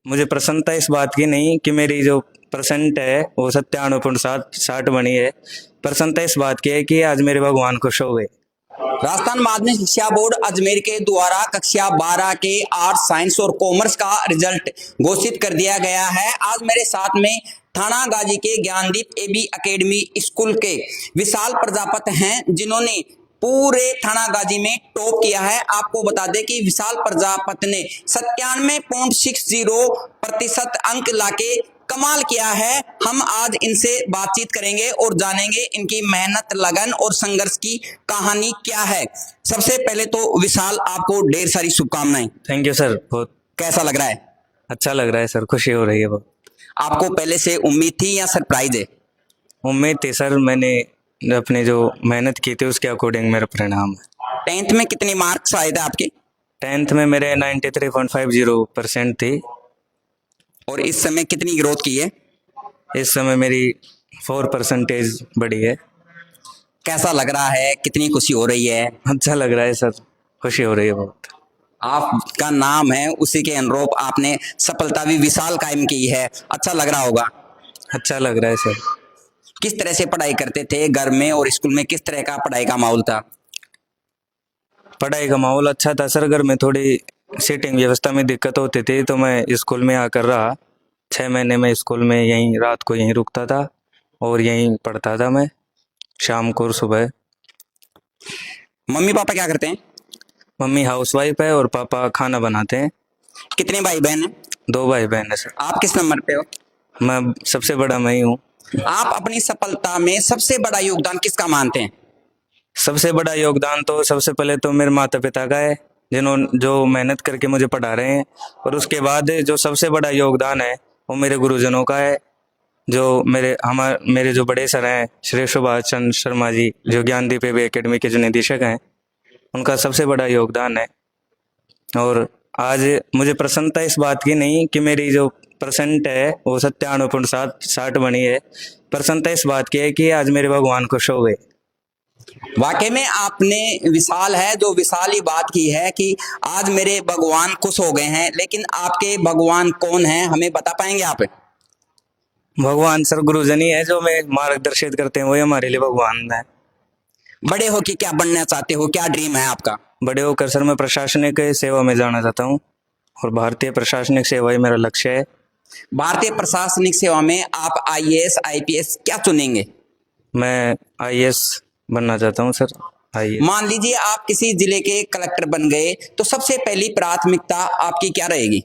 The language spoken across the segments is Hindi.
मुझे प्रसन्नता इस बात की नहीं कि मेरी जो परसेंट है वो 97.60 बनी है। प्रसन्नता इस बात की है कि आज मेरे भगवान खुश हो गए। राजस्थान माध्यमिक शिक्षा बोर्ड अजमेर के द्वारा कक्षा 12 के आर्ट्स, साइंस और कॉमर्स का रिजल्ट घोषित कर दिया गया है। आज मेरे साथ में थाना गाजी के ज्ञानदीप एबी एकेडमी स्कूल के विशाल प्रजापत हैं, जिन्होंने पूरे थाना गाजी में टॉप किया है। आपको बता दें कि विशाल प्रजापत ने 97.60% अंक लाके कमाल किया है। हम आज इनसे बातचीत करेंगे और जानेंगे इनकी मेहनत, लगन और संघर्ष की कहानी क्या है। सबसे पहले तो विशाल, आपको ढेर सारी शुभकामनाएं। Thank you sir. बहुत कैसा लग रहा है? अच्छा लग रहा है सर, खुशी हो रही है बहुत। आपको पहले से उम्मीद थी या सरप्राइज है? उम्मीद थी सर, मैंने अपनी जो मेहनत की थी उसके अकॉर्डिंग मेरा परिणाम है। 10th में कितने मार्क्स आए थे आपके? 10th में मेरे 93.50% थी। और इस समय कितनी ग्रोथ की है? इस समय मेरी 4% बढ़ी है। कैसा लग रहा है? कितनी खुशी हो रही है? अच्छा लग रहा है सर, खुशी हो रही है बहुत। आपका नाम है, उसी के अनुरूप आपने सफलता भी विशाल कायम की है। अच्छा लग रहा होगा। अच्छा लग रहा है सर। किस तरह से पढ़ाई करते थे घर में और स्कूल में? किस तरह का पढ़ाई का माहौल था? पढ़ाई का माहौल अच्छा था सर। घर में थोड़ी सीटिंग व्यवस्था में दिक्कत होती थी तो मैं स्कूल में आकर रहा। 6 महीने में स्कूल में यहीं रात को यहीं रुकता था और यहीं पढ़ता था मैं, शाम को और सुबह। मम्मी पापा क्या करते हैं? मम्मी हाउसवाइफ है और पापा खाना बनाते हैं। कितने भाई बहन हैं? 2 भाई बहन है सर। आप किस नंबर पे हो? मैं सबसे बड़ा मैं ही हूँ। आप अपनी सफलता में सबसे बड़ा योगदान किसका मानते हैं? सबसे बड़ा योगदान तो सबसे पहले तो मेरे माता पिता का है, जो मेहनत करके मुझे पढ़ा रहे हैं। और उसके बाद जो सबसे बड़ा योगदान है वो मेरे गुरुजनों का है, जो मेरे जो बड़े सर हैं श्री सुभाष चंद्र शर्मा जी, जो ज्ञानदीप एकेडमी के जो निदेशक हैं, उनका सबसे बड़ा योगदान है। और आज मुझे प्रसन्नता इस बात की नहीं कि मेरी जो परसेंट है वो 97.60 बनी है। प्रसन्नता इस बात की है कि आज मेरे भगवान खुश हो गए। वाकई में आपने विशाल है जो विशाल ही बात की है कि आज मेरे भगवान खुश हो गए हैं। लेकिन आपके भगवान कौन हैं, हमें बता पाएंगे आप? भगवान सर गुरुजन ही है, जो मैं मार्गदर्शित करते हैं वही हमारे लिए भगवान है। बड़े हो कि क्या बनना चाहते हो? क्या ड्रीम है आपका? बड़े होकर सर मैं प्रशासनिक सेवा में जाना चाहता हूँ और भारतीय प्रशासनिक सेवा ही मेरा लक्ष्य है। भारतीय प्रशासनिक सेवा में आप आईएएस, आईपीएस क्या चुनेंगे? मैं आईएएस बनना चाहता हूँ सर। आईएएस। मान लीजिए आप किसी जिले के कलेक्टर बन गए तो सबसे पहली प्राथमिकता आपकी क्या रहेगी?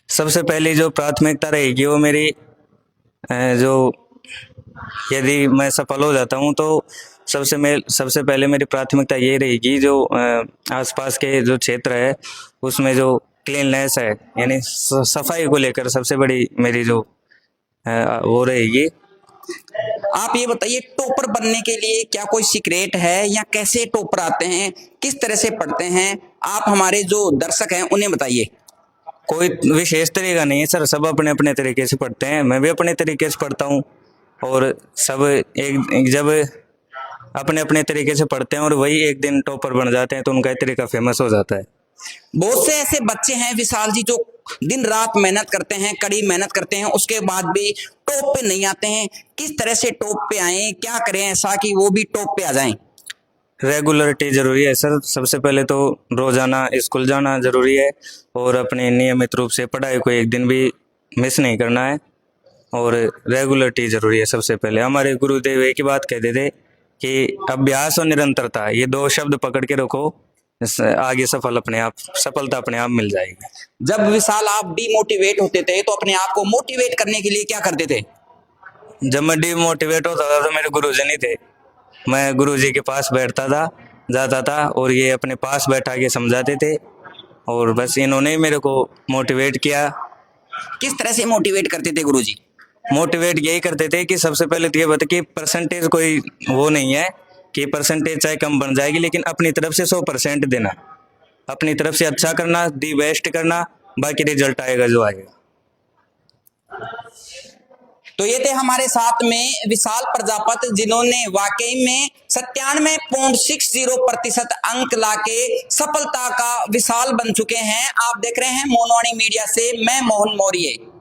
सबसे पहली जो प्राथमिकता रहेगी वो मेरी जो यदि मैं सफल हो जाता हूँ तो सबसे पहले मेरी प्राथमिकता ये रहेगी, जो आसपास के जो क्षेत्र है उसमें जो क्लीननेस है, यानी सफाई को लेकर सबसे बड़ी मेरी जो वो रहेगी। आप ये बताइए, टॉपर बनने के लिए क्या कोई सीक्रेट है या कैसे टॉपर आते हैं, किस तरह से पढ़ते हैं? आप हमारे जो दर्शक हैं उन्हें बताइए। कोई विशेष तरीका नहीं है सर, सब अपने अपने तरीके से पढ़ते हैं, मैं भी अपने तरीके से पढ़ता हूँ और सब जब अपने अपने तरीके से पढ़ते हैं और वही एक दिन टॉपर बन जाते हैं तो उनका तरीका फेमस हो जाता है। बहुत से ऐसे बच्चे हैं विशाल जी जो दिन रात मेहनत करते हैं, कड़ी मेहनत करते हैं, उसके बाद भी टॉप पे नहीं आते हैं। किस तरह से टॉप पे आए, क्या करें ऐसा कि वो भी टॉप पे आ जाएं? रेगुलरिटी जरूरी है सर। सबसे पहले तो रोजाना स्कूल जाना जरूरी है और अपने नियमित रूप से पढ़ाई को एक दिन भी मिस नहीं करना है और रेगुलरिटी जरूरी है। सबसे पहले हमारे गुरुदेव एक ही बात कहते थे कि अभ्यास और निरंतरता, ये 2 शब्द पकड़ के रखो, आगे सफलता अपने आप मिल जाएगी। जब विशाल आप डिमोटिवेट होते थे तो अपने आप को मोटिवेट करने के लिए क्या करते थे? जब मैं डिमोटिवेट होता था तो मेरे गुरुजन ही थे। मैं गुरुजी के पास बैठता था, जाता था और ये अपने पास बैठा के समझाते थे और बस इन्होंने ही मेरे को मोटिवेट किया। किस तरह से मोटिवेट करते थे गुरुजी? मोटिवेट यही करते थे कि सबसे पहले तो ये बता कि परसेंटेज कोई वो नहीं है कि परसेंटेज चाहे कम बन जाएगी, लेकिन अपनी तरफ से 100% देना, अपनी तरफ से अच्छा करना, दी बेस्ट करना, बाकी रिजल्ट आएगा जो आएगा। तो ये थे हमारे साथ में विशाल प्रजापत, जिन्होंने वाकई में 97.60% अंक लाके सफलता का विशाल बन चुके हैं। आप देख रहे हैं मोनवाणी मीडिया से, मैं मोहन मौर्य।